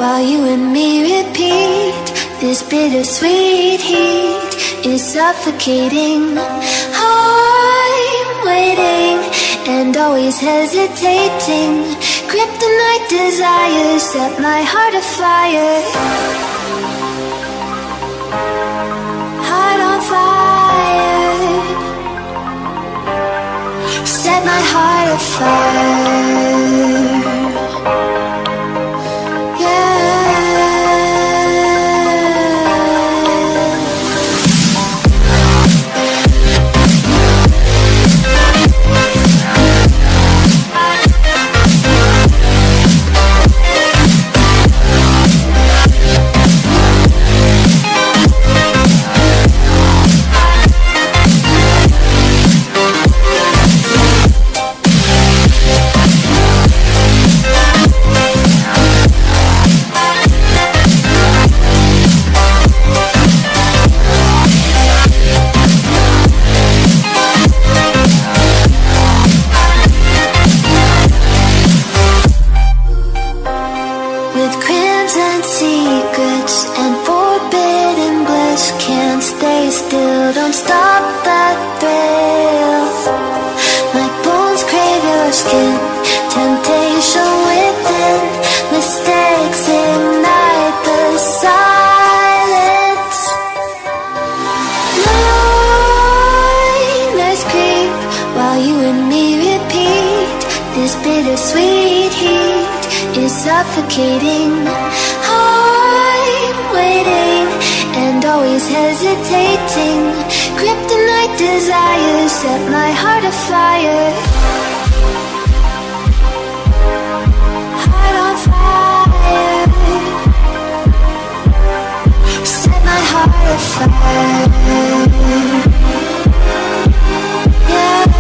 while you and me repeat. This bittersweet heat is suffocating. I'm waiting and always hesitating. Kryptonite desires set my heart afire. Heart on fire. Set my heart afire. Don't stop that thrill. My bones crave your skin. Temptation within. Mistakes ignite the silence. Nightmares creep while you and me repeat. This bittersweet heat is suffocating. I'm waiting and always hesitating. Kryptonite desires set my heart afire. Heart on fire. Set my heart afire. Yeah.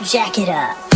jack it up.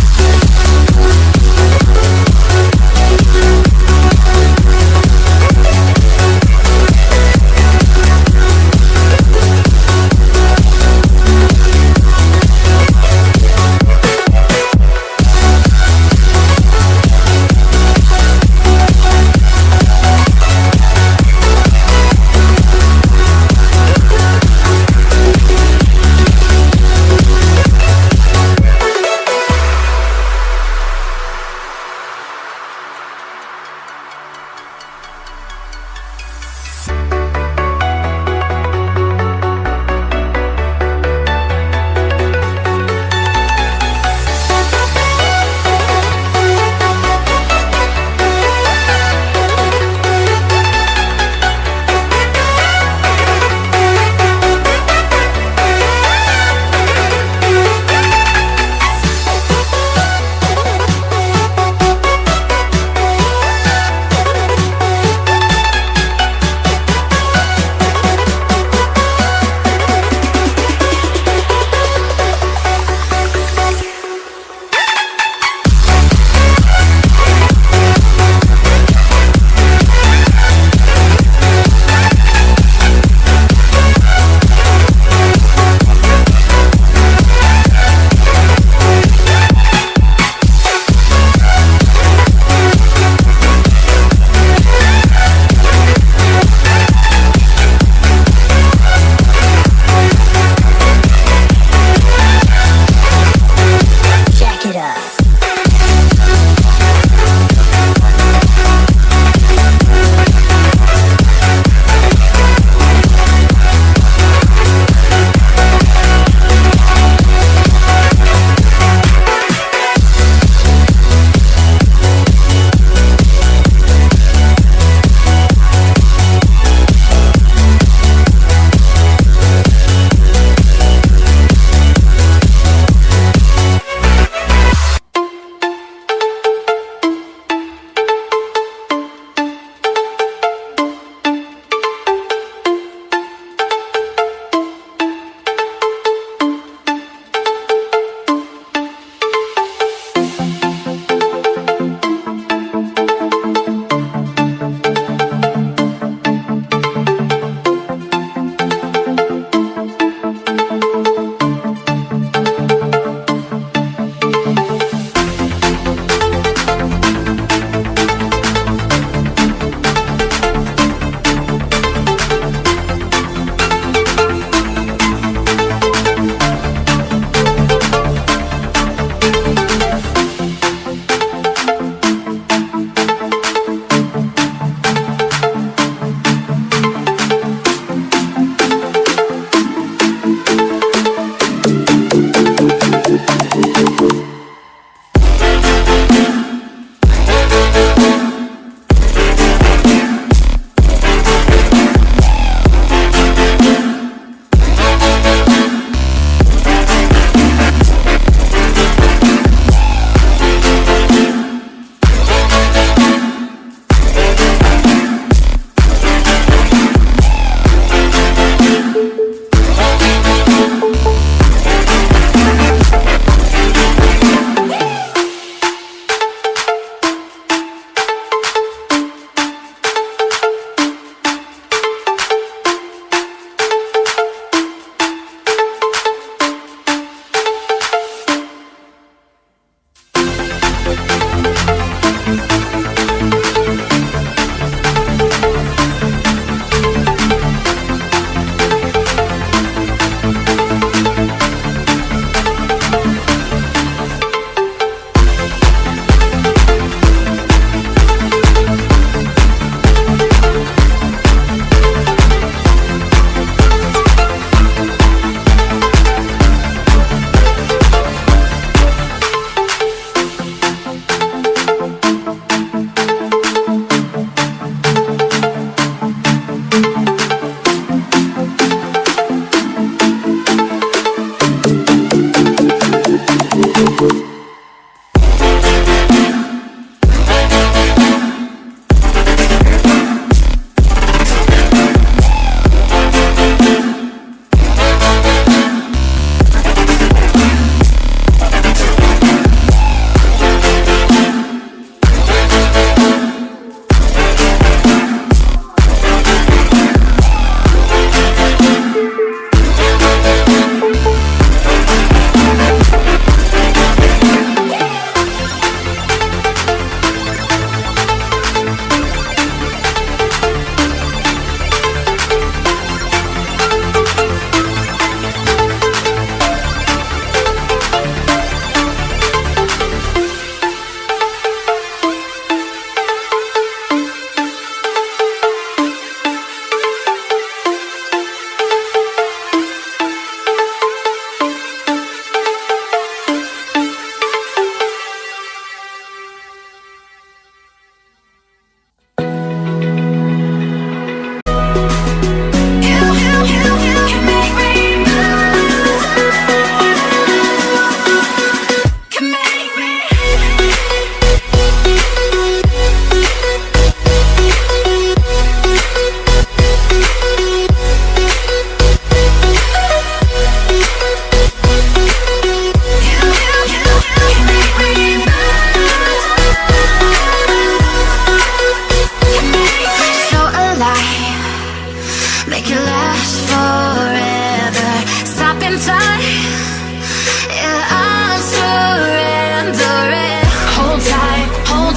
Yeah, I'm surrendering. Hold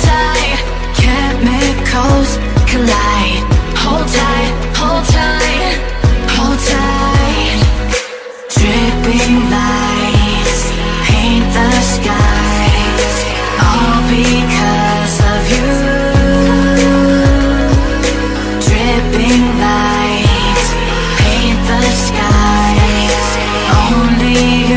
tight, chemicals collide. Hold tight, hold tight, hold tight. Dripping lights paint the skies, all because of you. Dripping lights paint the skies, only you.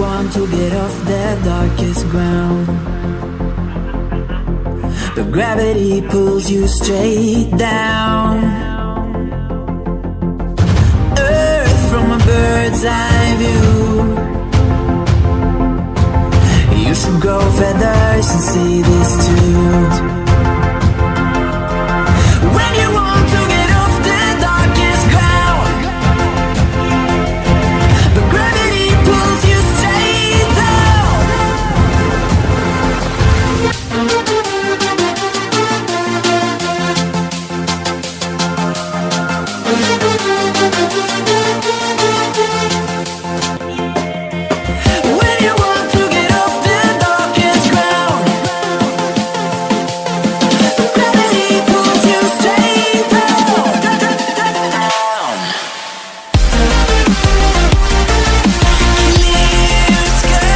want to get off the darkest ground, but gravity pulls you straight down. Earth from a bird's eye view. You should grow feathers and see this too. When you want to get off the darkest ground, but gravity pulls you straight down. When you want to get off the darkest ground, but gravity pulls you straight down. Clear sky.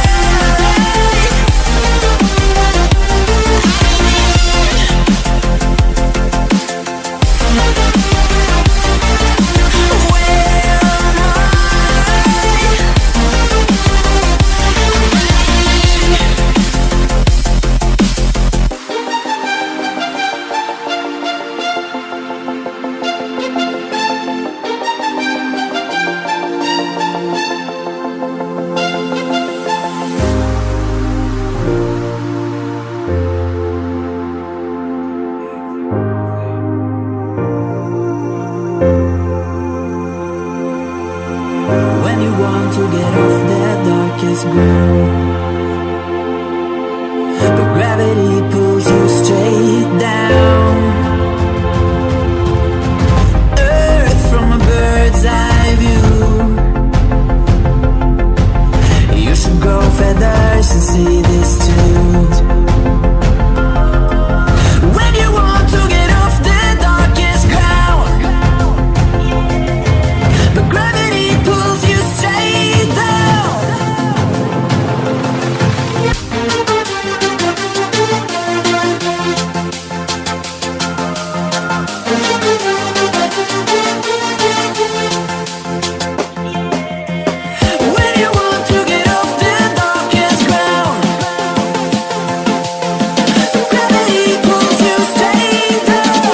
When you want to get off the darkest ground, but gravity pulls you straight down. Earth from a bird's eye view. You should grow feathers and see this too. When you want to get off the darkest ground, but gravity pulls you straight down. When you want to get off the darkest ground, but gravity pulls you straight down.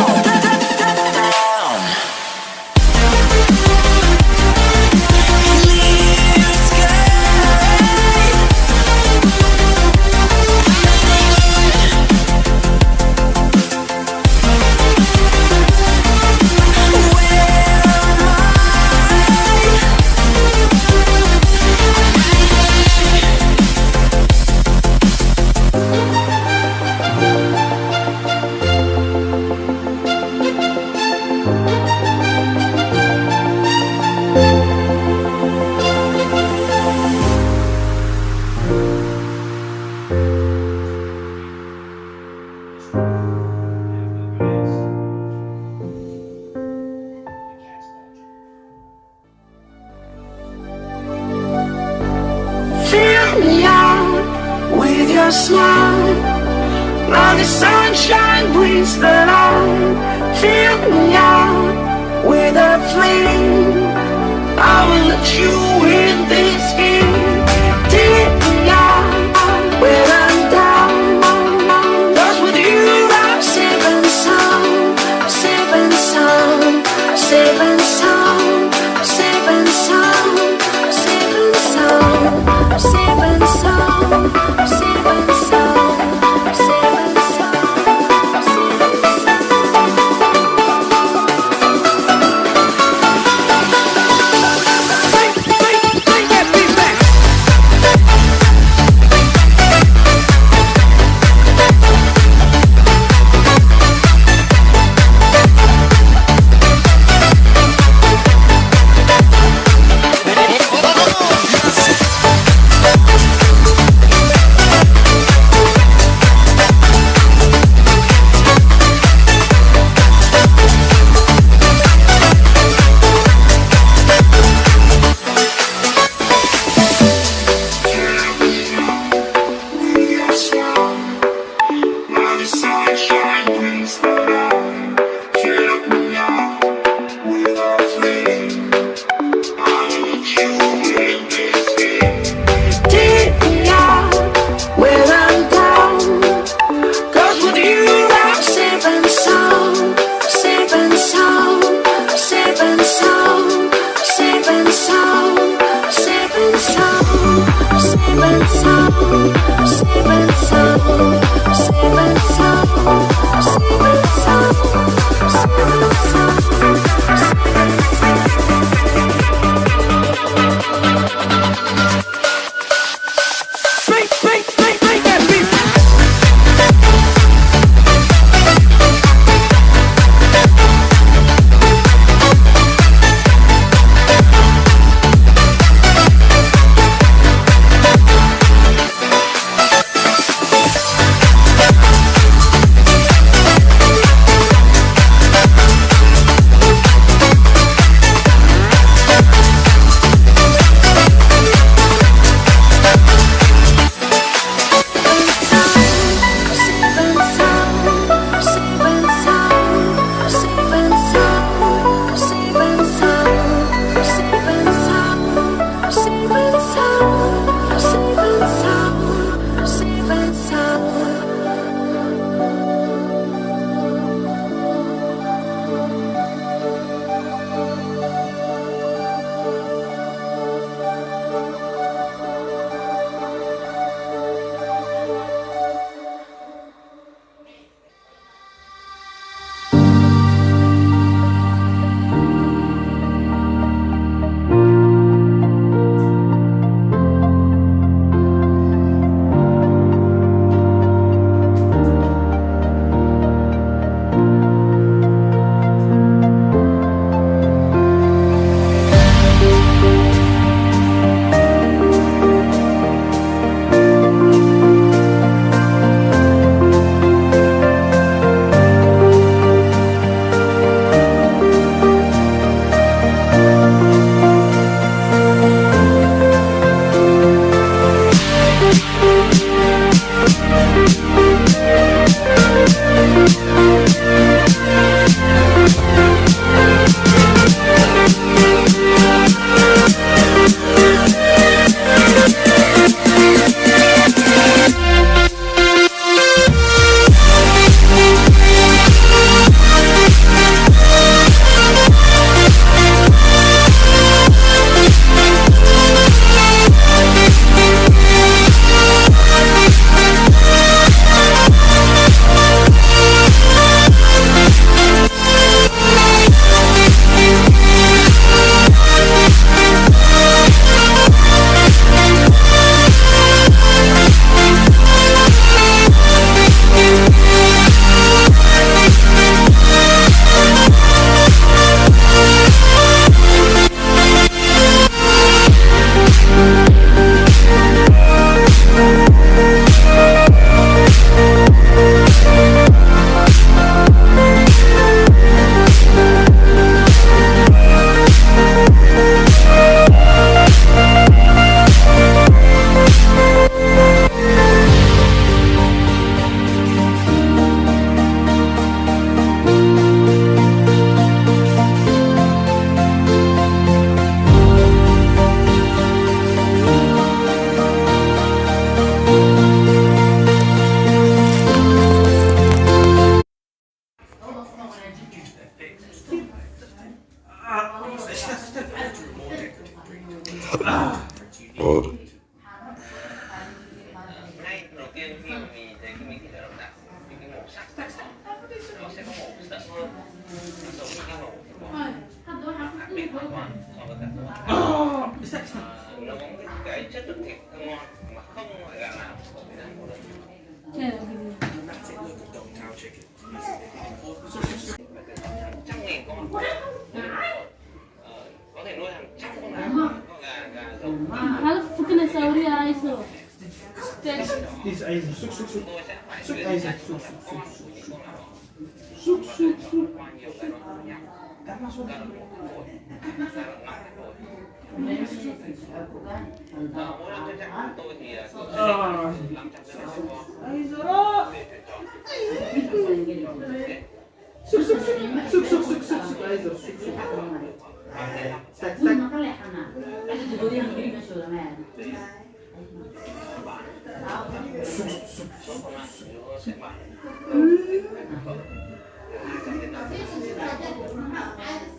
Clear sky. Fill me out with your smile. Now the sunshine brings the light. Fill me out with a flame. I will let you in this game. Take me out when I'm down. 'Cause with you I'm safe and sound. Safe and sound. Safe and sound. Safe and sound. Safe and sound. Safe and sound. Safe and sound. Safe and sound. Safe and sound.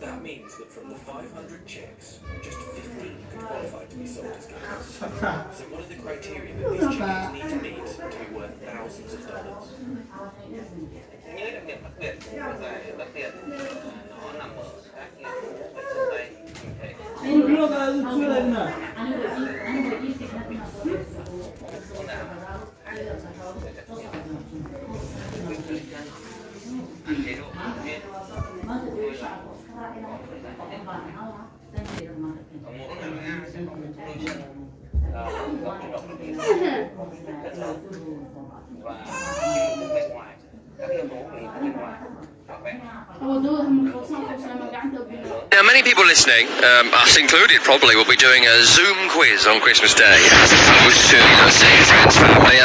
That means that from the 500 chicks, just 15 could qualify to be sold as gifts. So what are the criteria that these chickens need to meet to be worth thousands of dollars? Now, many people listening, us included probably, will be doing a Zoom quiz on Christmas Day as opposed to, seeing friends, family.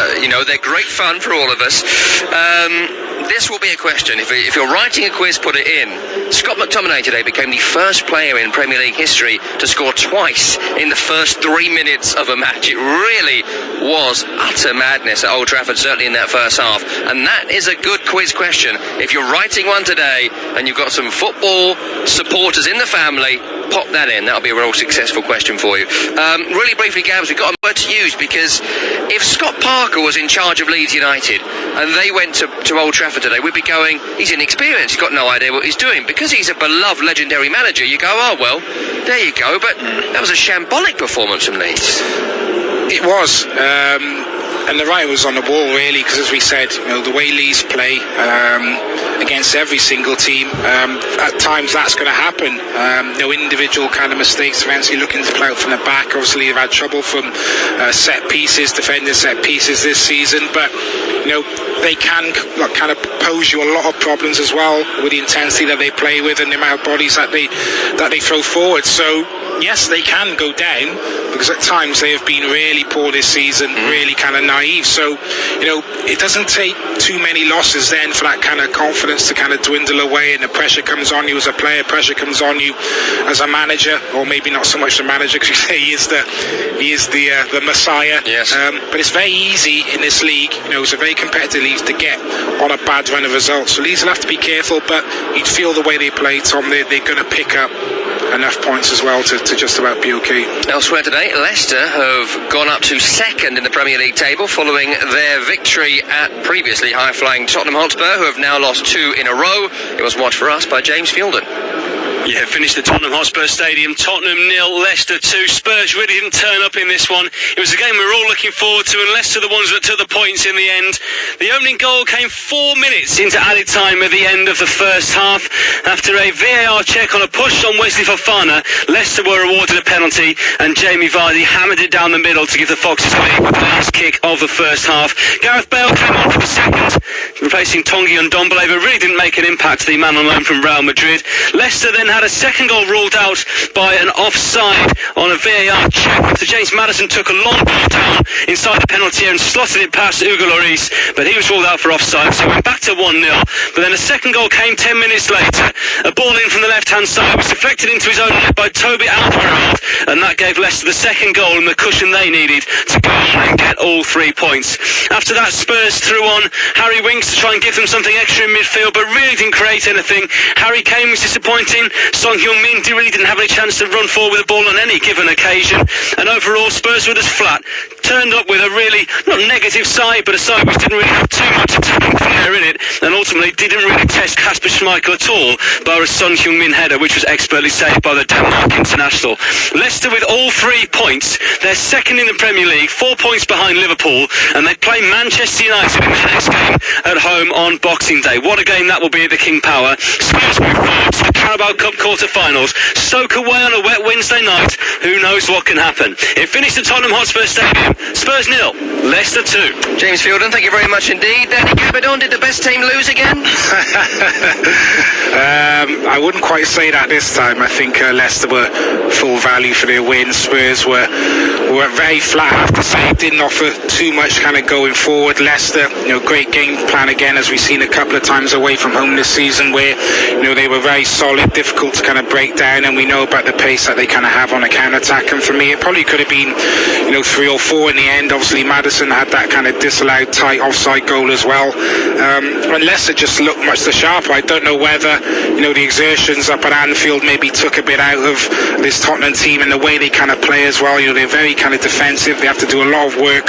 They're great fun for all of us. This will be a question. If you're writing a quiz, put it in. Scott McTominay today became the first player in Premier League history to score twice in the first 3 minutes of a match. It really was utter madness at Old Trafford, certainly in that first half. And that is a good quiz question. If you're writing one today and you've got some football supporters in the family, pop that in. That'll be a real successful question for you. Really briefly, Gabs, we've got a word to use, because if Scott Parker was in charge of Leeds United and they went to Old Trafford today, we'd be going, he's inexperienced, he's got no idea what he's doing. Because he's a beloved, legendary manager, you go, oh, well, there you go. But that was a shambolic performance from Leeds. It was. And the writing was on the wall, really, because as we said, the way Leeds play against every single team, at times that's going to happen. No individual kind of mistakes, eventually looking to play out from the back. Obviously, they've had trouble from set pieces, defending set pieces this season, but they can kind of pose you a lot of problems as well with the intensity that they play with and the amount of bodies that they throw forward. So yes, they can go down, because at times they have been really poor this season, really kind of naive. So, it doesn't take too many losses then for that kind of confidence to kind of dwindle away, and the pressure comes on you as a player, pressure comes on you as a manager, or maybe not so much the manager, because you say he is the messiah. Yes. But it's very easy in this league, it's a very competitive league, to get on a bad run of results. So Leeds will have to be careful, but you'd feel the way they play, Tom, they're going to pick up enough points as well to just about be okay. Elsewhere today, Leicester have gone up to second in the Premier League table following their victory at previously high-flying Tottenham Hotspur, who have now lost 2 in a row. It was watched for us by James Fielden. Yeah, finished at Tottenham Hotspur Stadium. Tottenham 0, Leicester 2. Spurs really didn't turn up in this one. It was a game we were all looking forward to, and Leicester the ones that took the points in the end. The opening goal came 4 minutes into added time at the end of the first half. After a VAR check on a push on Wesley Fofana, Leicester were awarded a penalty, and Jamie Vardy hammered it down the middle to give the Foxes a lead with the last kick of the first half. Gareth Bale came on for the second, replacing Tongi and Ndombele, but really didn't make an impact to the man on loan from Real Madrid. Leicester then had a second goal ruled out by an offside on a VAR check after James Maddison took a long ball down inside the penalty area and slotted it past Hugo Lloris, but he was ruled out for offside, so went back to 1-0. But then a second goal came 10 minutes later. A ball in from the left-hand side was deflected into his own net by Toby Alderweireld, and that gave Leicester the second goal and the cushion they needed to go on and get all 3 points. After that, Spurs threw on Harry Winks to try and give them something extra in midfield, but really didn't create anything. Harry Kane was disappointing. Son Heung-min really didn't have any chance to run forward with the ball on any given occasion, and overall Spurs were just flat. Turned up with a really, not negative side, but a side which didn't really have too much attacking flair in it, and ultimately didn't really test Kasper Schmeichel at all, bar a Son Heung-min header, which was expertly saved by the Denmark international. Leicester with all 3 points. They're second in the Premier League, 4 points behind Liverpool, and they play Manchester United in their next game at home on Boxing Day. What a game that will be at the King Power. Spurs move forward to the Carabao Cup quarter-finals. Stoke away on a wet Wednesday night. Who knows what can happen? It finished at Tottenham Hotspur Stadium. Spurs 0, Leicester 2. James Fielden, thank you very much indeed. Danny Gabardon, did the best team lose again? I wouldn't quite say that this time. I think Leicester were full value for their win. Spurs were very flat, I have to say. Didn't offer too much kind of going forward. Leicester, great game plan again, as we've seen a couple of times away from home this season, where they were very solid, difficult to kind of break down, and we know about the pace that they kind of have on a counter-attack. And for me, it probably could have been 3 or 4 in the end. Obviously Maddison had that kind of disallowed tight offside goal as well, and Leicester just looked much the sharper. I don't know whether the exertions up at Anfield maybe took a bit out of this Tottenham team and the way they kind of play as well. They're very kind of defensive. They have to do a lot of work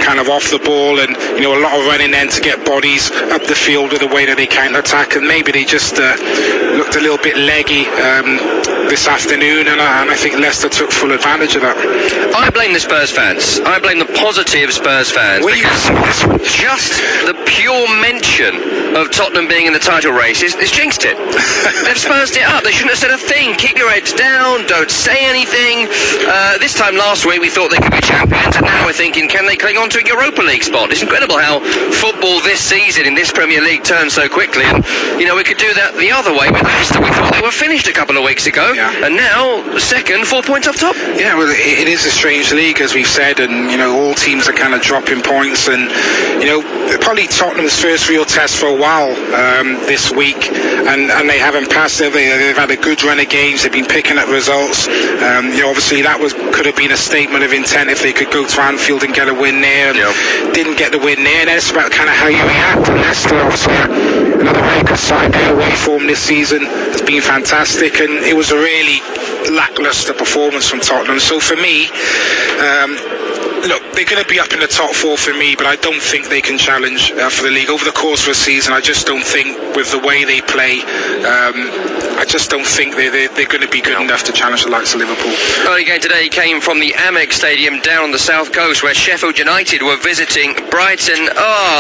kind of off the ball, and a lot of running then to get bodies up the field with the way that they counter-attack, and maybe they just looked a little bit leggy this afternoon, and I think Leicester took full advantage of that. I blame the Spurs fans. I blame the positive Spurs fans. Just the pure mention of Tottenham being in the title race is jinxed it. They've Spursed it up. They shouldn't have said a thing. Keep your heads down. Don't say anything. This time last week we thought they could be champions, and now we're thinking, can they cling on to a Europa League spot? It's incredible how football this season in this Premier League turns so quickly, and we could do that the other way with Aston. We thought they were finished a couple of weeks ago, and now second, 4 points off top. Yeah, well, it is a strange league, as we've said, and all teams are kind of dropping points, and probably Tottenham's first real test for a while this week, and they haven't passed. They've had a good run of games. They've been picking up results. Obviously that could have been a statement of intent if they could go to Anfield and get a win there. Didn't get the win there, and it's about kind of how you react. And Leicester, obviously, another very good side. Their away form this season has been fantastic, and it was a really lacklustre performance from Tottenham. So for me, look, they're going to be up in the top 4 for me, but I don't think they can challenge for the league over the course of a season. I just don't think, with the way they play, I just don't think they're going to be good enough to challenge the likes of Liverpool. Early game today came from the Amex Stadium down on the south coast, where Sheffield United were visiting Brighton.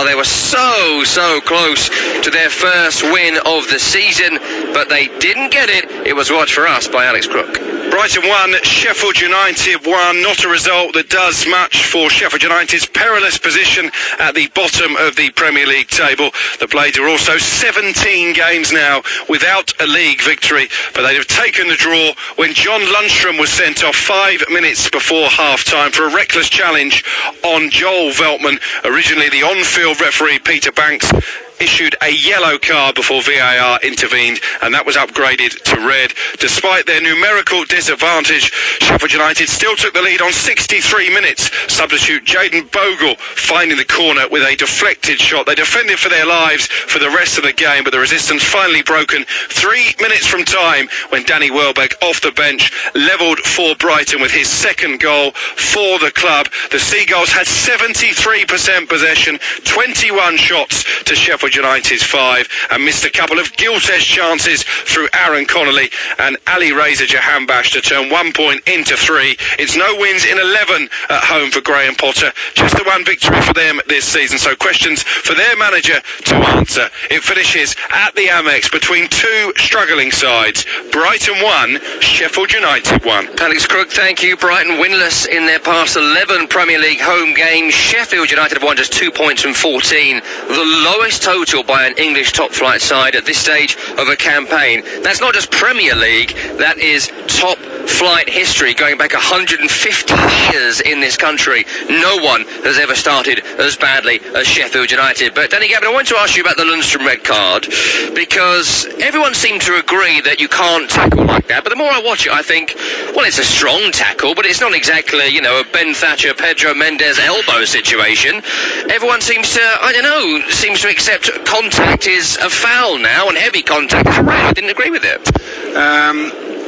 They were so close to their first win of the season, but they didn't get it. It was watched for us by Alex Crook. Brighton 1, Sheffield United 1. Not a result that does much for Sheffield United's perilous position at the bottom of the Premier League table. The Blades are also 17 games now without a league victory, but they'd have taken the draw when John Lundstrom was sent off 5 minutes before half-time for a reckless challenge on Joel Veltman. Originally, the on-field referee, Peter Banks, issued a yellow card before VAR intervened, and that was upgraded to red. Despite their numerical disadvantage, Sheffield United still took the lead on 63 minutes. Substitute Jayden Bogle finding the corner with a deflected shot. They defended for their lives for the rest of the game, but the resistance finally broken 3 minutes from time when Danny Welbeck off the bench levelled for Brighton with his second goal for the club. The Seagulls had 73% possession, 21 shots to Sheffield United's 5, and missed a couple of gilt-edged chances through Aaron Connolly and Ali Reza Jahanbash to turn 1 point into 3. It's no wins in 11 at home for Graham Potter, just the one victory for them this season, so questions for their manager to answer. It finishes at the Amex between 2 struggling sides. Brighton 1, Sheffield United 1. Alex Crook, thank you. Brighton winless in their past 11 Premier League home games. Sheffield United have won just 2 points from 14, the lowest total by an English top-flight side at this stage of a campaign. That's not just Premier League, that is top-flight history going back 150 years in this country. No one has ever started as badly as Sheffield United. But Danny Gavin, I want to ask you about the Lundstrom red card, because everyone seemed to agree that you can't tackle like that, but the more I watch it I think, well, it's a strong tackle, but it's not exactly, a Ben Thatcher, Pedro Mendes elbow situation. Everyone seems to accept contact is a foul now, and heavy contact is a red. I didn't agree with it.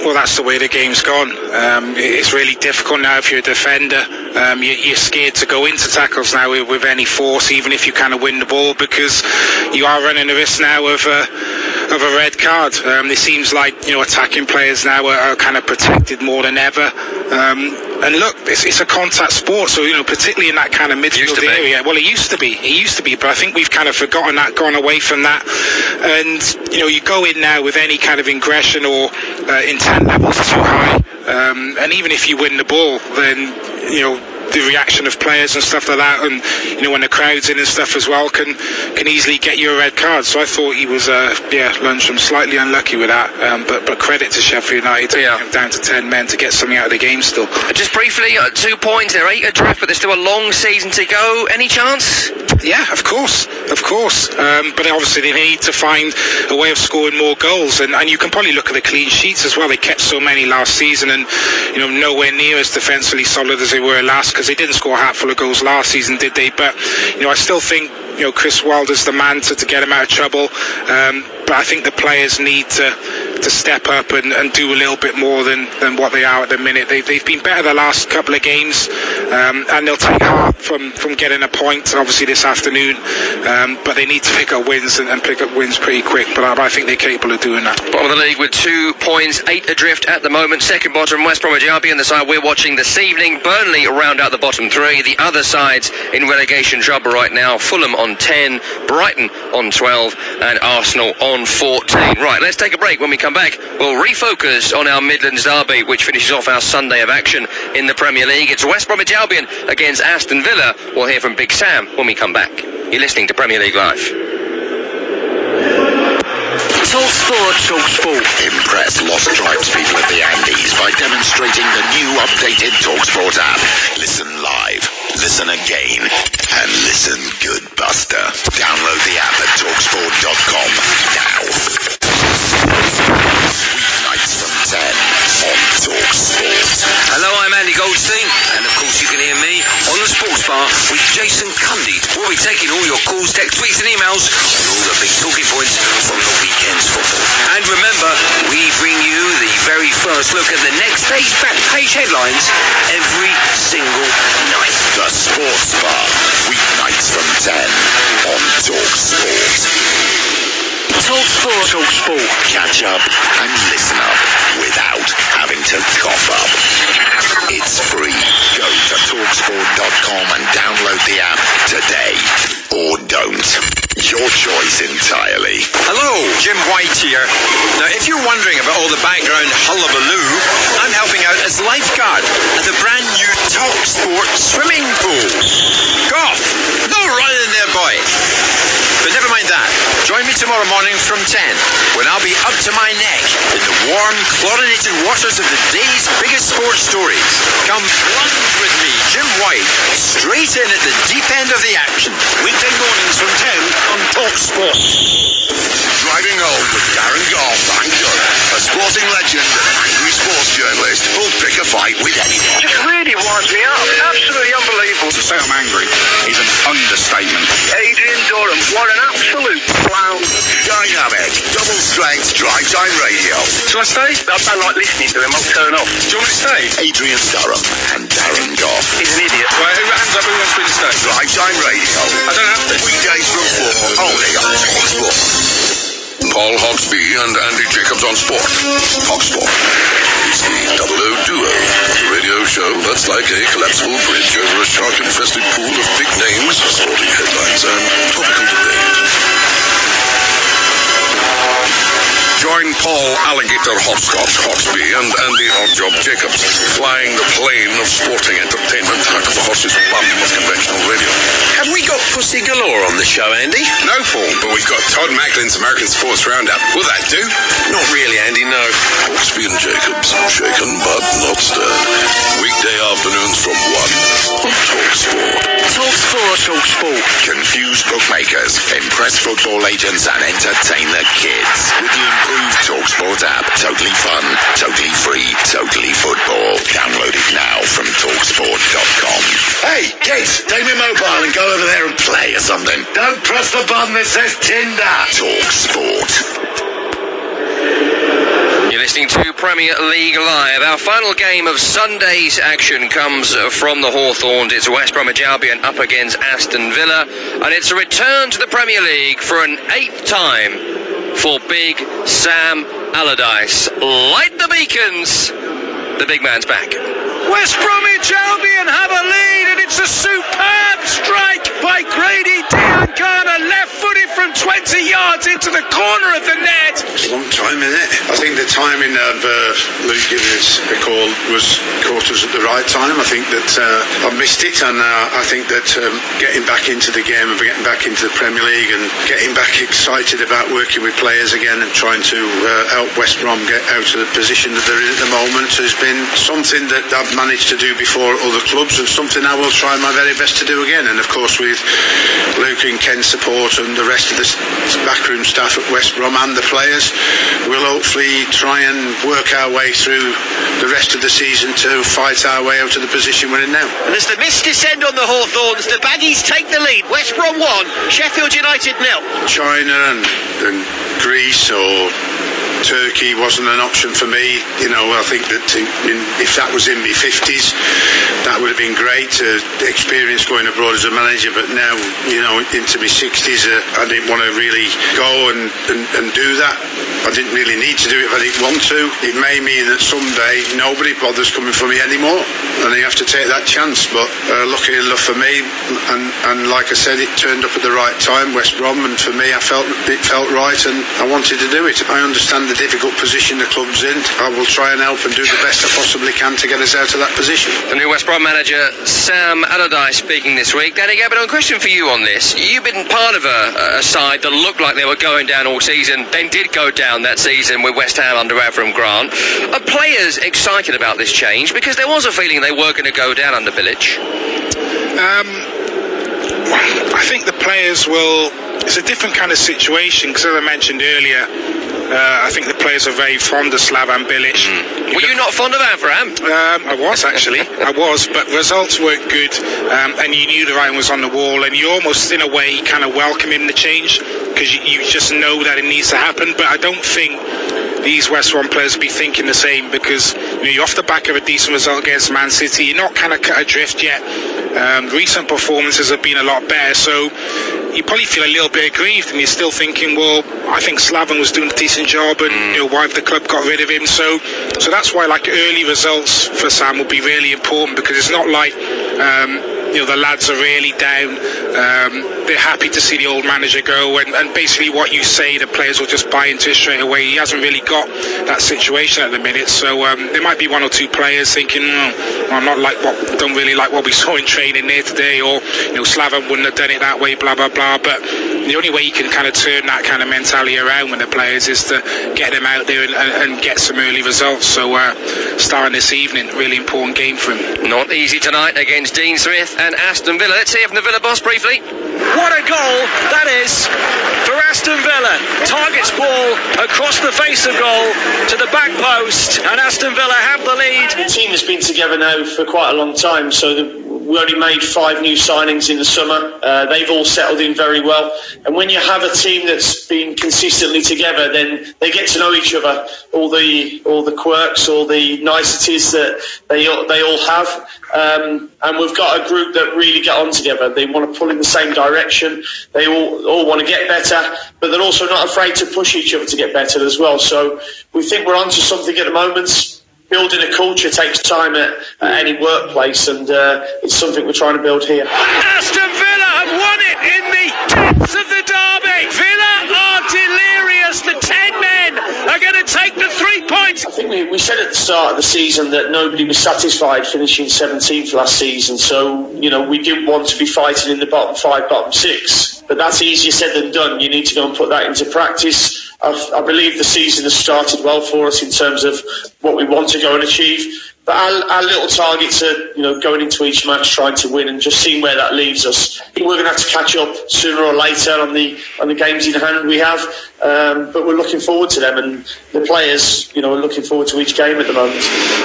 Well, that's the way the game's gone. It's really difficult now if you're a defender. You're scared to go into tackles now with any force, even if you kind of win the ball, because you are running the risk now of a red card. It seems like attacking players now are kind of protected more than ever. And look, it's a contact sport, so particularly in that kind of midfield area. Well, it used to be, but I think we've kind of forgotten that, gone away from that. And you go in now with any kind of aggression or intent levels too high, and even if you win the ball, then the reaction of players and stuff like that, and when the crowd's in and stuff as well, can easily get you a red card. So I thought he was Lundstrom slightly unlucky with that, but credit to Sheffield United, down to 10 men to get something out of the game still. Just briefly, 2 points, they're 8 adrift, but there's still a long season to go. Any chance? Yeah, of course. But obviously they need to find a way of scoring more goals, and you can probably look at the clean sheets as well. They kept so many last season, and nowhere near as defensively solid as they were last, because they didn't score a hatful of goals last season, did they? But I still think Chris Wilder's the man to get him out of trouble. But I think the players need to step up and do a little bit more than what they are at the minute. They've been better the last couple of games, and they'll take heart from getting a point obviously this afternoon, but they need to pick up wins and pick up wins pretty quick, but I think they're capable of doing that. Bottom of the league with 2 points, 8 adrift at the moment. Second bottom, West Bromwich Albion, the side we're watching this evening. Burnley round out the bottom 3. The other sides in relegation trouble right now: Fulham on 10, Brighton on 12, and Arsenal on 14. Right, let's take a break. When we come back, we'll refocus on our Midlands derby, which finishes off our Sunday of action in the Premier League. It's West Bromwich Albion against Aston Villa. We'll hear from Big Sam when we come back. You're listening to Premier League Live. TalkSport. Impress lost tribespeople of the Andes by demonstrating the new updated TalkSport app. Listen live, listen again, and listen good, Buster. Download the app at TalkSport.com now. Weeknights from 10 on TalkSport. Hello, I'm Andy Goldstein, and of course you can hear me on the Sports Bar with Jason Cundy. We'll be taking all your calls, text, tweets and emails on all the big talking points from the weekend's football. And remember, we bring you the very first look at the next day's back page headlines every single night. The Sports Bar, weeknights from 10 on TalkSport. TalkSport. Catch up and listen up without having to cough up. It's free. Go to TalkSport.com and download the app today. Or don't. Your choice entirely. Hello, Jim White here. Now, if you're wondering about all the background hullabaloo, I'm helping out as lifeguard at the brand new TalkSport swimming pool. Goff, no running there, boy. But never mind that. Join me tomorrow morning from 10, when I'll be up to my neck in the warm, chlorinated waters of the day's biggest sports stories. Come plunge with me, Jim White, straight in at the deep end of the action. Weekday mornings from 10 on TalkSport. Driving home with Darren Goff and Gunner, a sporting legend and an angry sports journalist who'll pick a fight with anyone. Just really winds me up. Absolutely unbelievable. To say I'm angry is an understatement. Adrian Durham, what an absolute clown. Dynamic, double strength drive time radio. Shall I stay? I don't like listening to him. I'll turn off. Do you want me to stay? Adrian Durham and Darren Goff. He's an idiot. Right, hands up, who wants me to stay? Drive time radio. I don't have to. Weekdays from 4, only on TalkSport. Paul Hawksby and Andy Jacobs on Sport. TalkSport. It's the Double O Duo, the radio show that's like a collapsible bridge over a shark-infested pool of big names, sporting headlines, and topical debate. Join Paul Alligator Hopscotch Hawksby and Andy Oddjob Jacobs, flying the plane of sporting entertainment out of the horse's bum of conventional radio. Have we got pussy galore on the show, Andy? No, Paul, but we've got Todd Macklin's American Sports Roundup. Will that do? Not really, Andy, no. Hawksby and Jacobs, shaken but not stirred. Weekday afternoons from 1 on TalkSport. TalkSport. Confuse bookmakers, impress football agents and entertain the kids. With the improved TalkSport app. Totally fun, totally free, totally football. Download it now from TalkSport.com. Hey, kids, take me mobile and go over there and play or something. Don't press the button that says Tinder. TalkSport. You're listening to Premier League Live. Our final game of Sunday's action comes from the Hawthorns. It's West Bromwich Albion up against Aston Villa, and it's a return to the Premier League for an 8th time for big Sam Allardyce. Light the beacons. The big man's back. West Bromwich Albion have a lead, and it's a superb strike by Grady Diangana, left-footed from 20 yards into the corner of the net. It's a long time, isn't it? I think the timing of Luke Givens' call caught us at the right time. I think that I missed it, and I think that getting back into the game and getting back into the Premier League and getting back excited about working with players again and trying to help West Brom get out of the position that they're in at the moment has been something that I've managed to do before at other clubs, and something I will try my very best to do again. And of course, with Luke and Ken's support and the rest of the backroom staff at West Brom and the players, we'll hopefully try and work our way through the rest of the season to fight our way out of the position we're in now. And as the mist descend on the Hawthorns, the Baggies take the lead. West Brom 1, Sheffield United 0. China and Greece or Turkey wasn't an option for me. You know, I think that if that was in my 50s, that would have been great to experience going abroad as a manager. But now, you know, into my 60s, I didn't want to really go and do that. I didn't really need to do it if I didn't want to. It may mean that someday nobody bothers coming for me anymore, and you have to take that chance. But lucky enough for me, and like I said, it turned up at the right time, West Brom, and for me, it felt right, and I wanted to do it. I understand the difficult position the club's in. I will try and help and do the best I possibly can to get us out of that position. The new West Brom manager, Sam Allardyce, speaking this week. Danny Gabardon, a question for you on this. You've been part of a side that looked like they were going down all season, then did go down that season with West Ham under Avram Grant. Are players excited about this change? Because there was a feeling they were going to go down under Bilic. I think the players will... It's a different kind of situation, because as I mentioned earlier, I think the players are very fond of Slavan Bilic. Were you not fond of Avram? I was, actually. I was, but results weren't good, and you knew the writing was on the wall, and you almost, in a way, kind of welcome him to change, because you just know that it needs to happen. But I don't think these West Brom players will be thinking the same, because you're off the back of a decent result against Man City. You're not kind of cut adrift yet. Recent performances have been a lot better, so you probably feel a little bit aggrieved, and you're still thinking, well, I think Slaven was doing a decent job, and why have the club got rid of him? So that's why early results for Sam will be really important, because it's not like the lads are really down. They're happy to see the old manager go, and basically what you say, the players will just buy into it straight away. He hasn't really got that situation at the minute, so there might be one or two players thinking, don't really like what we saw in training there today, or Slaven wouldn't have done it that way, blah blah blah. But the only way you can kind of turn that kind of mentality around with the players is to get them out there and get some early results. So starting this evening, really important game for him. Not easy tonight against Dean Smith and Aston Villa. Let's hear from the Villa boss briefly. What a goal that is for Aston Villa. Targets ball across the face of goal to the back post, and Aston Villa have the lead. The team has been together now for quite a long time, so we only made 5 new signings in the summer. They've all settled in very well, and when you have a team that's been consistently together, then they get to know each other, all the quirks, all the niceties that they all have, and we've got a group that really get on together. They want to pull in the same direction. They all want to get better, but they're also not afraid to push each other to get better as well. So we think we're onto something at the moment. Building a culture takes time at any workplace, and it's something we're trying to build here. Aston Villa have won it in the depths of the derby. Villa are delirious. The 10 men are going to take the 3 points. I think we said at the start of the season that nobody was satisfied finishing 17th last season, so we didn't want to be fighting in the bottom 5, bottom 6. But that's easier said than done. You need to go and put that into practice. I believe the season has started well for us in terms of what we want to go and achieve. But our little targets are, going into each match trying to win, and just seeing where that leaves us. I think we're going to have to catch up sooner or later on the games in hand we have. But we're looking forward to them, and the players, are looking forward to each game at the moment.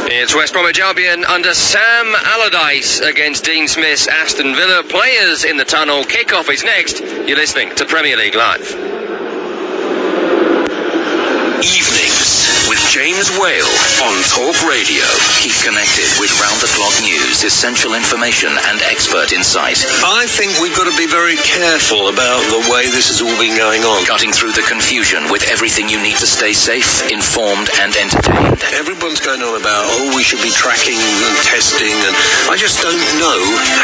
It's West Bromwich Albion under Sam Allardyce against Dean Smith's Aston Villa. Players in the tunnel. Kick-off is next. You're listening to Premier League Live. Evenings with James Whale on Talk Radio. Keep connected with round-the-clock news, essential information and expert insight. I think we've got to be very careful about the way this has all been going on. Cutting through the confusion with everything you need to stay safe, informed and entertained. Everyone's going on about, we should be tracking and testing, and I just don't know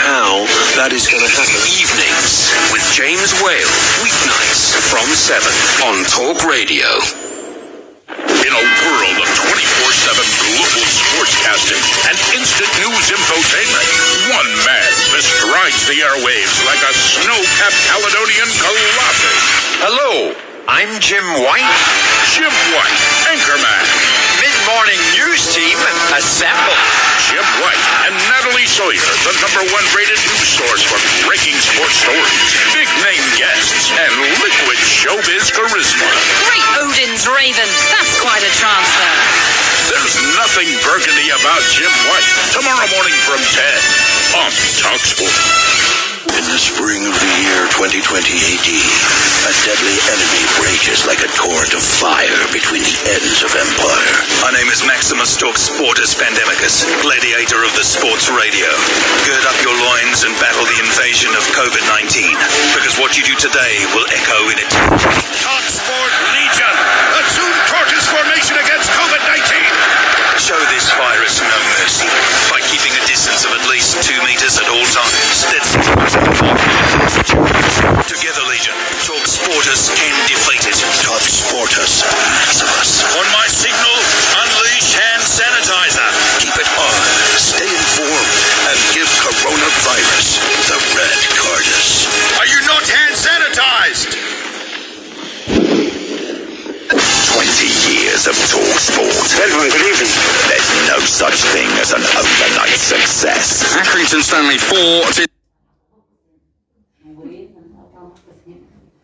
how that is going to happen. Evenings with James Whale. Weeknights from 7 on Talk Radio. In a world of 24/7 global sportscasting and instant news infotainment, one man bestrides the airwaves like a snow-capped Caledonian colossus. Hello, I'm Jim White. Jim White, anchorman. Mid-morning news team, assemble. Jim White and Natalie Sawyer, the #1 rated news source for breaking sports stories, big-name guests, and liquid showbiz charisma. Great Odin's Raven. That's quite a transfer. There's nothing burgundy about Jim White. Tomorrow morning from 10 on TalkSport. In the spring of the year 2020 AD, a deadly enemy rages like a torrent of fire between the ends of empire. My name is Maximus Talksportus Pandemicus, gladiator of the sports radio. Gird up your loins and battle the invasion of COVID-19, because what you do today will echo in eternity. TalkSport Legion, assume tortoise formation against COVID-19. Show this virus no mercy by keeping a distance of at least 2 meters at all times. Together, Legion, Talksportus can defeat it. TalkSportus, Maximus. On my signal, unleash hand sanitizer. Keep it on, stay informed, and give coronavirus the red cardus. Are you not hand sanitized? 20 years of TalkSport. Gentlemen, good evening. There's no such thing as an overnight success. Accrington Stanley 4.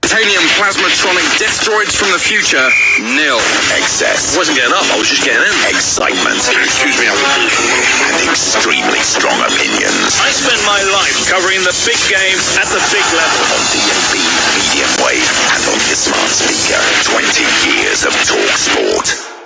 Titanium plasmatronic death droids from the future, 0. Excess. I wasn't getting up, I was just getting in. Excitement. Excuse me. And extremely strong opinions. I spend my life covering the big game at the big level. On DAB, medium wave, and on your smart speaker. 20 years of TalkSport.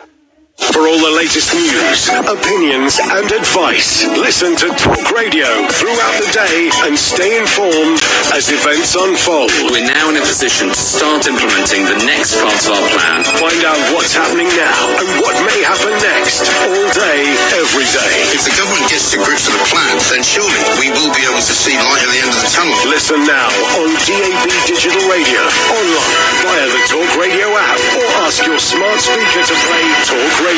For all the latest news, opinions and advice, listen to Talk Radio throughout the day and stay informed as events unfold. We're now in a position to start implementing the next parts of our plan. Find out what's happening now and what may happen next, all day, every day. If the government gets to grips with the plan, then surely we will be able to see light at the end of the tunnel. Listen now on DAB Digital Radio, online, via the Talk Radio app, or ask your smart speaker to play Talk Radio.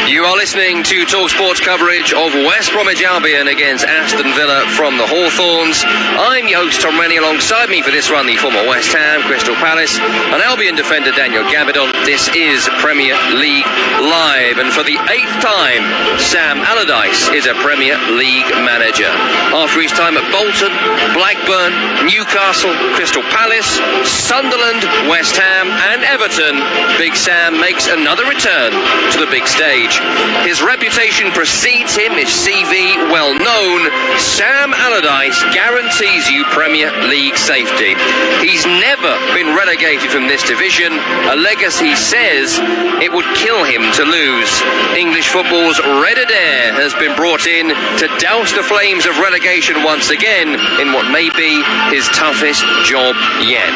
You are listening to TalkSport's coverage of West Bromwich Albion against Aston Villa from the Hawthorns. I'm your host Tom Rennie. Alongside me for this run, the former West Ham, Crystal Palace, and Albion defender Daniel Gabidon. This is Premier League Live, and for the 8th time, Sam Allardyce is a Premier League manager. After his time at Bolton, Blackburn, Newcastle, Crystal Palace, Sunderland, West Ham and Everton, Big Sam makes another return to the big stage. His reputation precedes him, his CV well known. Sam Allardyce guarantees you Premier League safety. He's never been relegated from this division, a legacy he says it would kill him to lose. English football's Red Adair has been brought in to douse the flames of relegation once again in what may be his toughest job yet.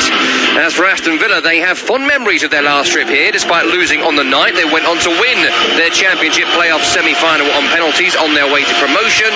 As for Aston Villa, they have fond memories of their last trip here. Despite losing on the night, they went on to win their Championship playoff semi-final on penalties on their way to promotion.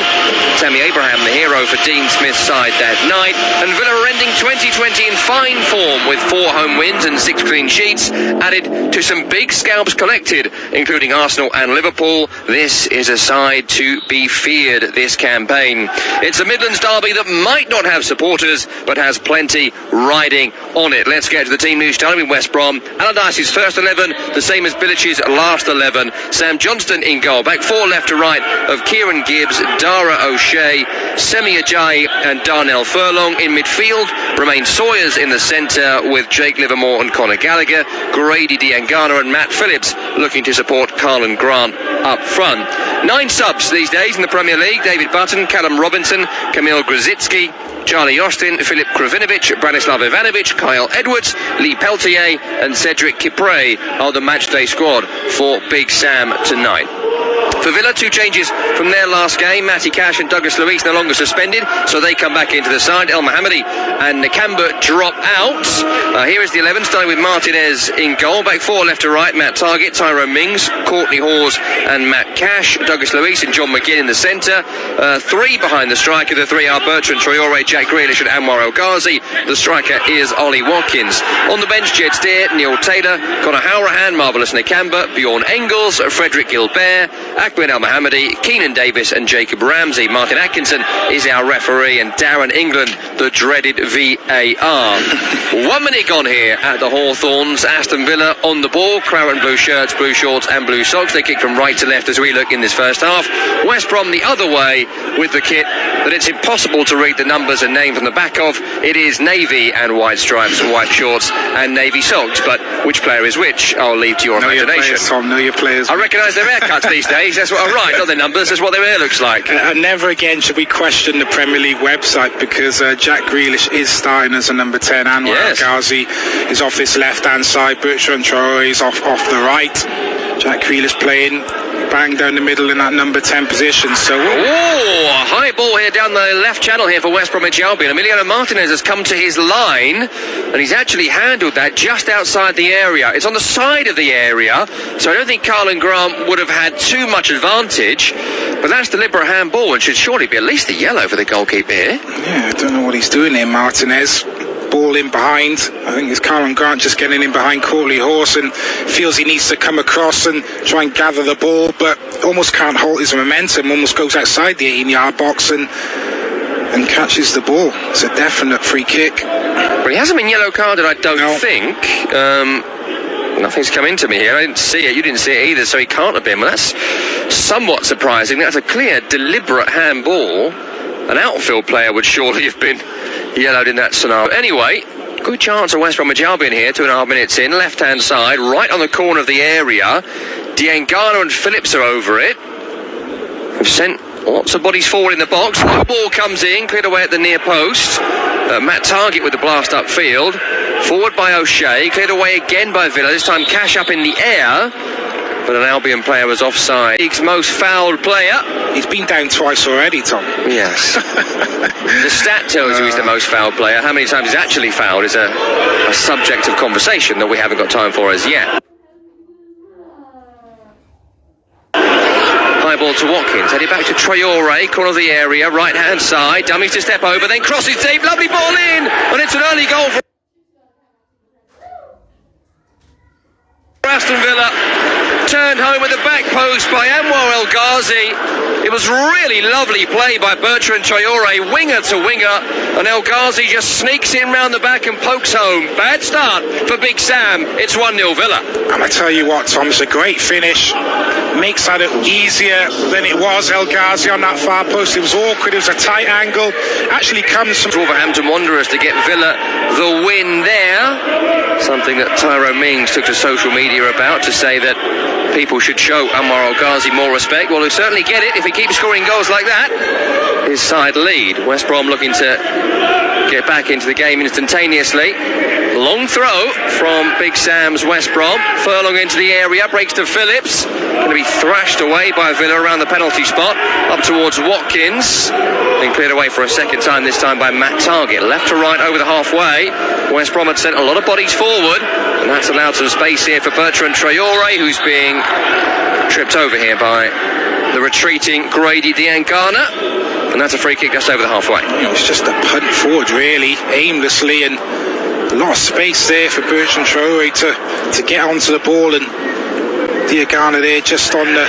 Tammy Abraham, the hero for Dean Smith's side that night. And Villa are ending 2020 in fine form with 4 home wins and 6 clean sheets, added to some big scalps collected, including Arsenal and Liverpool. This is a side to be feared this campaign. It's a Midlands derby that might not have supporters, but has plenty riding on it. Let's get to the team news, starting with West Brom. Allardyce's first 11, the same as Bilic's last 11. Sam Johnston in goal. Back 4 left to right of Kieran Gibbs, Dara O'Shea, Semi Ajayi and Darnell Furlong. In midfield, Romain Sawyers in the centre with Jake Livermore and Conor Gallagher, Grady Diangana and Matt Phillips looking to support Carlin Grant up front. 9 subs these days in the Premier League: David Button, Callum Robinson, Kamil Grzycki, Charlie Austin, Filip Kravinovic, Branislav Ivanovic, Kyle Edwards, Lee Peltier and Cedric Kipre are the matchday squad for Big Sam tonight. For Villa, 2 changes from their last game. Matty Cash and Douglas Luiz no longer suspended, so they come back into the side. El Mohammadi and Nakamba drop out. Here is the 11, starting with Martinez in goal. Back 4 left to right, Matt Targett, Tyrone Mings, Courtney Hawes and Matt Cash. Douglas Luiz and John McGinn in the centre. 3 behind the striker. The 3 are Bertrand Traore, Jack Grealish and Anwar El Ghazi. The striker is Ollie Watkins. On the bench, Jed Steer, Neil Taylor, Conor Howrahan, Marvellous Nakamba, Bjorn Engels, Frederick Gilbert, Akbar El Mohammadi, Keenan Davis and Jacob Ramsey. Martin Atkinson is our referee and Darren England, the dreaded VAR. 1 minute gone here at the Hawthorns. Aston Villa on the ball. Claret blue shirts, blue shorts and blue socks. They kick from right to left as we look in this first half. West Brom the other way with the kit that it's impossible to read the numbers and name from the back of. It is navy and white stripes, white shorts and navy socks. But which player is which? I'll leave to your imagination. Know your players, Tom. Know your players. I recognise their haircuts these days. That's what I write, not their numbers. That's what their hair looks like. And never again should we question the Premier League website, because Jack Grealish is starting as a number 10. Anwar El Ghazi is off this left-hand side. Bertrand Traore is off the right. Jack Grealish playing bang down the middle in that number 10 position. So, a high ball here down the left channel here for West Bromwich Albion. Emiliano Martinez has come to his line, and he's actually handled that just outside the area. It's on the side of the area, so I don't think Carlin Grant would have had too much advantage. But that's deliberate handball and should surely be at least a yellow for the goalkeeper here. Yeah, I don't know what he's doing here, Martinez. Ball in behind. I think it's Carlin Grant just getting in behind Courtney Horse and feels he needs to come across and try and gather the ball, but almost can't halt his momentum. Almost goes outside the 18-yard box and catches the ball. It's a definite free kick. But he hasn't been yellow carded, I don't think. Nothing's come into me here. I didn't see it. You didn't see it either, so he can't have been. Well, that's somewhat surprising. That's a clear, deliberate handball. An outfield player would surely have been yellowed in that scenario. Anyway, good chance of West Bromwich Albion here, 2.5 minutes in, left-hand side, right on the corner of the area. Diangana and Phillips are over it. They've sent lots of bodies forward in the box. Low ball comes in, cleared away at the near post. Matt Targett with the blast upfield. Forward by O'Shea, cleared away again by Villa. This time Cash up in the air, but an Albion player was offside. League's most fouled player. He's been down twice already, Tom. Yes. The stat tells you he's the most fouled player. How many times he's actually fouled is a subject of conversation that we haven't got time for as yet. High ball to Watkins, headed back to Traore, corner of the area, right hand side, dummies to step over, then crosses deep, lovely ball in, and it's an early goal for Aston Villa. Turned home with the back post by Anwar El Ghazi. It was really lovely play by Bertrand Traore, winger to winger, and El Ghazi just sneaks in round the back and pokes home. Bad start for Big Sam. It's 1-0 Villa. And I tell you what, Tom, it's a great finish. Makes that easier than it was. El Ghazi on that far post. It was awkward. It was a tight angle. Actually comes from Wolverhampton Wanderers to get Villa the win there. Something that Tyrone Mings took to social media about, to say that people should show Anwar El Ghazi more respect. Well, he'll certainly get it if he keeps scoring goals like that. His side lead. West Brom looking to get back into the game instantaneously. Long throw from Big Sam's West Brom. Furlong into the area, breaks to Phillips. Going to be thrashed away by Villa around the penalty spot. Up towards Watkins. Being cleared away for a second time, this time by Matt Targett. Left to right over the halfway. West Brom had sent a lot of bodies forward, and that's allowed some space here for Bertrand Traore, who's being tripped over here by the retreating Grady Diangana, and that's a free kick just over the halfway. It's just a punt forward, really, aimlessly, and a lot of space there for Bertrand Traore to get onto the ball, and Diangana there just on the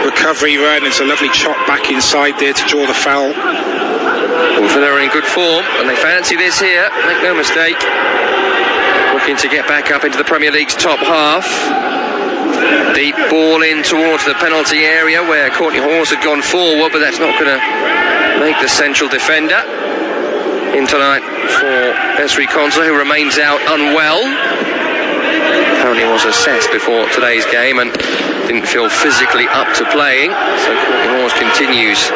recovery run. It's a lovely chop back inside there to draw the foul. Well, Villa are in good form, and they fancy this here, make no mistake. Looking to get back up into the Premier League's top half. Deep ball in towards the penalty area where Courtney Hawes had gone forward, but that's not going to make the central defender. In tonight for Esri Konsa, who remains out unwell. Apparently was assessed before today's game and didn't feel physically up to playing, so Courtney Hawes continues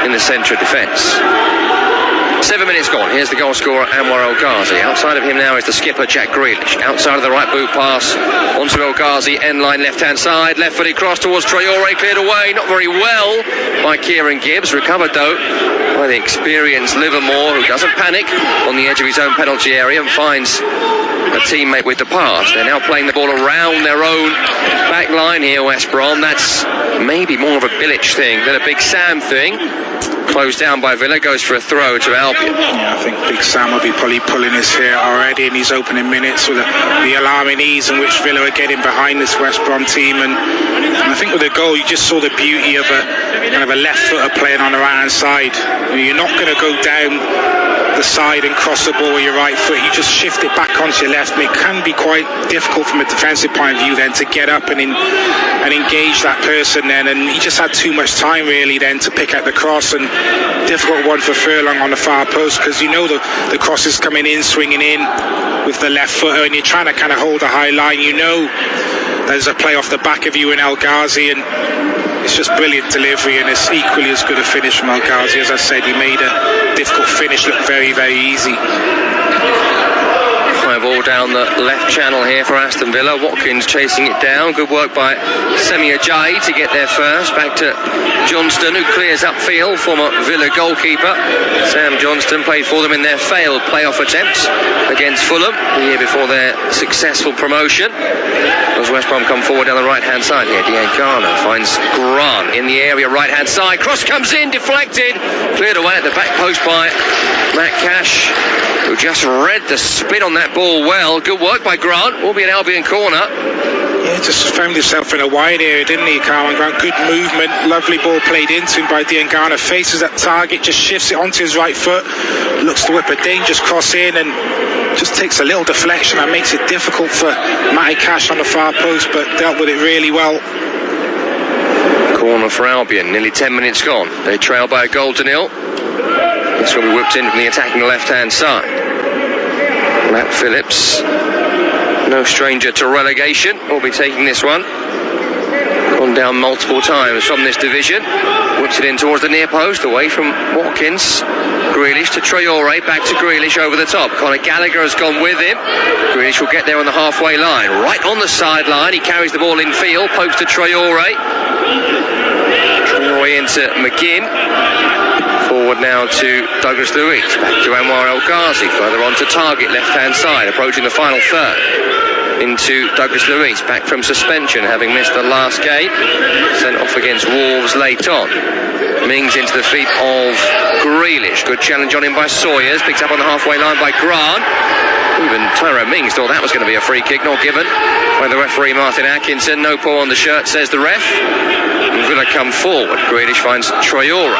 in the centre of defence. 7 minutes gone. Here's the goal scorer, Anwar El Ghazi. Outside of him now is the skipper, Jack Grealish. Outside of the right boot pass onto El Ghazi, end line left-hand side. Left-footed cross towards Traore, cleared away. Not very well by Kieran Gibbs. Recovered, though, by the experienced Livermore, who doesn't panic on the edge of his own penalty area and finds a teammate with the pass. They're now playing the ball around their own back line here, West Brom. That's maybe more of a Bilic thing than a Big Sam thing. Closed down by Villa, goes for a throw to Albion. Yeah, I think Big Sam will be probably pulling his hair already in his opening minutes with the alarming ease in which Villa are getting behind this West Brom team. And I think with the goal, you just saw the beauty of a kind of a left footer playing on the right hand side. You're not going to go down the side and cross the ball with your right foot. You just shift it back onto your left, and it can be quite difficult from a defensive point of view then to get up and engage that person then. And he just had too much time really then to pick out the cross, and difficult one for Furlong on the far post, because you know the cross is coming in, swinging in with the left footer, and you're trying to kind of hold a high line. You know there's a play off the back of you in El Ghazi, and it's just brilliant delivery, and it's equally as good a finish from El Ghazi. As I said, he made a difficult finish look very, very easy. High ball down the left channel here for Aston Villa. Watkins chasing it down. Good work by Semi Ajayi to get there first. Back to Johnston, who clears upfield. Former Villa goalkeeper Sam Johnston played for them in their failed playoff attempts against Fulham the year before their successful promotion. As West Brom come forward down the right hand side here, Diangana finds Grant in the area, right hand side. Cross comes in, deflected, cleared away at the back post by Matt Cash, who just read the spin on that ball well. Good work by Grant. Will be an Albion corner. Yeah, just found himself in a wide area, didn't he, Carmen Grant? Good movement, lovely ball played into him by Diangana. Faces that target, just shifts it onto his right foot, looks to whip a dangerous cross in, and just takes a little deflection and makes it difficult for Matty Cash on the far post, but dealt with it really well. Corner for Albion, nearly 10 minutes gone. They trail by a goal to nil. This will be whipped in from the attacking left-hand side. Matt Phillips, no stranger to relegation, will be taking this one. Gone down multiple times from this division. Whips it in towards the near post, away from Watkins. Grealish to Traore, back to Grealish over the top. Conor Gallagher has gone with him. Grealish will get there on the halfway line. Right on the sideline, he carries the ball in field, pokes to Traore. Traore into McGinn. Forward now to Douglas Luiz. Back to Anwar El Ghazi. Further on to target, left-hand side, approaching the final third. Into Douglas Luiz, back from suspension, having missed the last game. Sent off against Wolves late on. Mings into the feet of Grealish. Good challenge on him by Sawyers. Picked up on the halfway line by Grant. Even Tyrone Mings thought that was going to be a free kick, not given by the referee Martin Atkinson. No paw on the shirt, says the ref. And Villa come forward. Grealish finds Traore.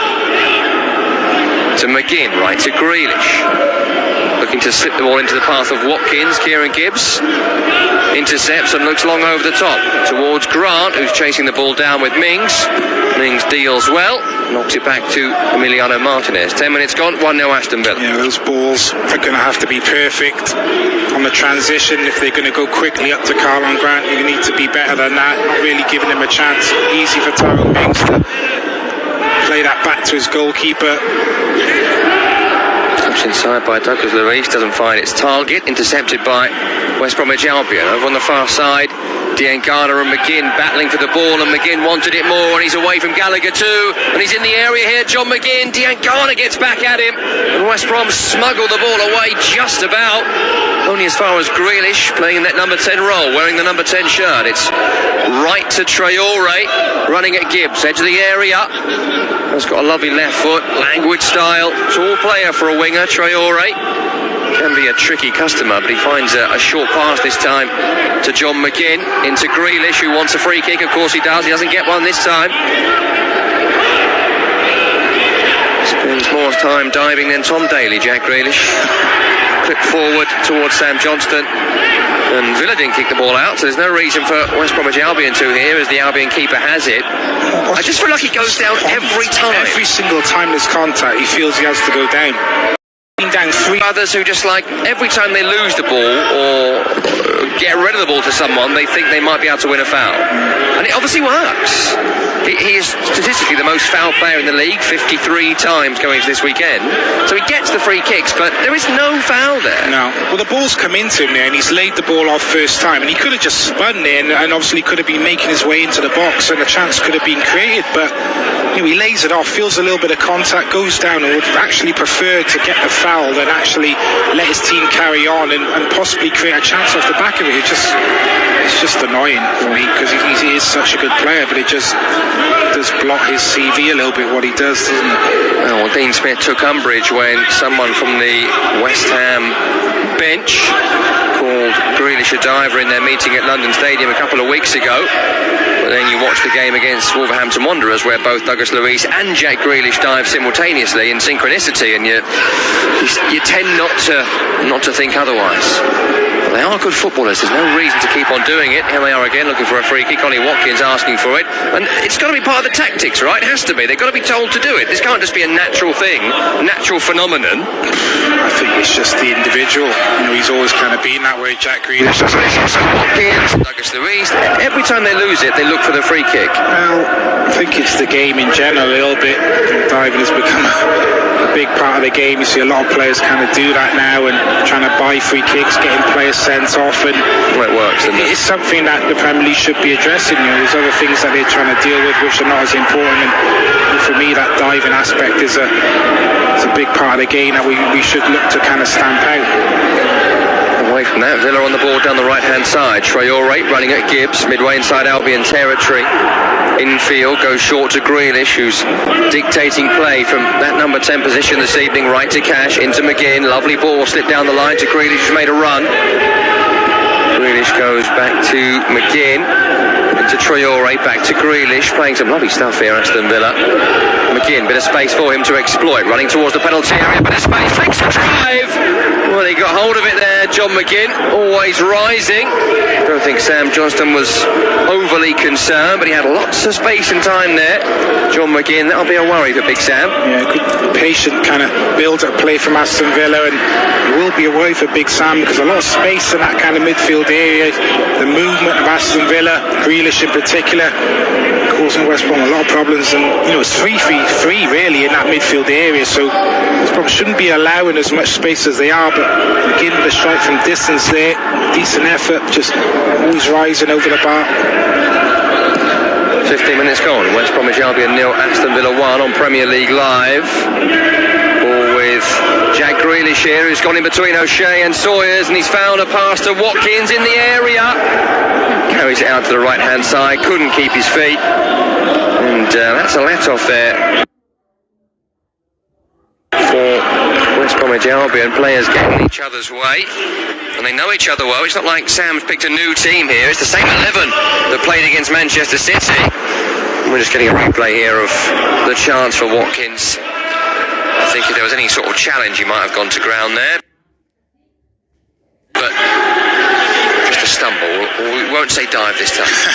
To McGinn, right to Grealish. Looking to slip the ball into the path of Watkins. Kieran Gibbs intercepts and looks long over the top towards Grant, who's chasing the ball down with Mings. Mings deals well, knocks it back to Emiliano Martinez. 10 minutes gone, 1-0 Aston Villa. Yeah, those balls are going to have to be perfect on the transition if they're going to go quickly up to Carlon Grant. You need to be better than that, not really giving him a chance. Easy for Tyrone Mings to play that back to his goalkeeper. Touched inside by Douglas Luiz, doesn't find its target. Intercepted by West Bromwich Albion. Over on the far side, Diangana and McGinn battling for the ball, and McGinn wanted it more, and he's away from Gallagher too, and he's in the area here. John McGinn, Diangana gets back at him, and West Brom smuggle the ball away just about. Only as far as Grealish, playing in that number 10 role, wearing the number 10 shirt. It's right to Traore, running at Gibbs, edge of the area. He's got a lovely left foot, languid style, tall player for a winger, Traore. Can be a tricky customer, but he finds a short pass this time to John McGinn into Grealish, who wants a free kick. Of course he does. He doesn't get one this time. Spends more time diving than Tom Daly, Jack Grealish. Clipped forward towards Sam Johnston, and Villa didn't kick the ball out, so there's no reason for West Bromwich Albion to here, as the Albion keeper has it. I just feel like he goes down every time. Every single time there's contact, he feels he has to go down. Down three others who just like every time they lose the ball or get rid of the ball to someone, they think they might be able to win a foul, and it obviously works. He is statistically the most foul player in the league, 53 times going into this weekend. So he gets the free kicks, but there is no foul there. No. Well, the ball's come into him there, and he's laid the ball off first time, and he could have just spun there, and obviously could have been making his way into the box, and a chance could have been created, but he lays it off, feels a little bit of contact, goes down, and would actually prefer to get the foul than actually let his team carry on and possibly create a chance off the back of it. It's just annoying for me, because he is such a good player, but it just does block his CV a little bit, what he does, doesn't it? Well, Dean Smith took umbrage when someone from the West Ham bench called Grealish a diver in their meeting at London Stadium a couple of weeks ago. But then you watch the game against Wolverhampton Wanderers, where both Douglas Luiz and Jack Grealish dive simultaneously in synchronicity, and you tend not to think otherwise. They are good footballers. There's no reason to keep on doing it. Here they are again, looking for a free kick. Ollie Watkins asking for it, and it's got to be part of the tactics, right? It has to be. They've got to be told to do it. This can't just be a natural thing, natural phenomenon. I think it's just the individual. He's always kind of been that way, Jack Grealish. Watkins, Douglas Luiz. Every time they lose it, they look for the free kick. Well, I think it's the game in general a little bit. Diving has become a big part of the game. You see a lot of players kind of do that now, and trying to buy free kicks, getting players sent off, and well, it works, isn't it? It's something that the Premier League should be addressing. There's other things that they're trying to deal with which are not as important, and for me that diving aspect is a big part of the game that we should look to kind of stamp out. Away from that, Villa on the ball down the right hand side. Traore running at Gibbs, midway inside Albion territory. Infield goes short to Grealish, who's dictating play from that number 10 position this evening, right to Cash, into McGinn. Lovely ball slipped down the line to Grealish, who's made a run. Grealish goes back to McGinn, into Traore, back to Grealish, playing some lovely stuff here, Aston Villa. McGinn, bit of space for him to exploit, running towards the penalty area, bit of space, takes a drive. Well, he got hold of it there, John McGinn, always rising. I don't think Sam Johnston was overly concerned, but he had lots of space and time there. John McGinn, that'll be a worry for Big Sam. Yeah, good patient kind of build-up play from Aston Villa, and it will be a worry for Big Sam, because a lot of space in that kind of midfield area. The movement of Aston Villa, Grealish in particular, causing West Brom a lot of problems, and it's 3-3-3 really in that midfield area, so West Brom shouldn't be allowing as much space as they are, but McGinn with a strike from distance there, decent effort, just always rising over the bar. 15 minutes gone, West Bromwich Albion 0, Aston Villa 1 on Premier League Live. Ball with Jack Grealish here, who's gone in between O'Shea and Sawyers, and he's found a pass to Watkins in the area. Carries it out to the right hand side, couldn't keep his feet, and that's a let off there for West Bromwich Albion. Players getting each other's way, and they know each other well. It's not like Sam's picked a new team here. It's the same 11 that played against Manchester City. We're just getting a replay here of the chance for Watkins. I think if there was any sort of challenge, he might have gone to ground there, but just a stumble. We won't say dive this time.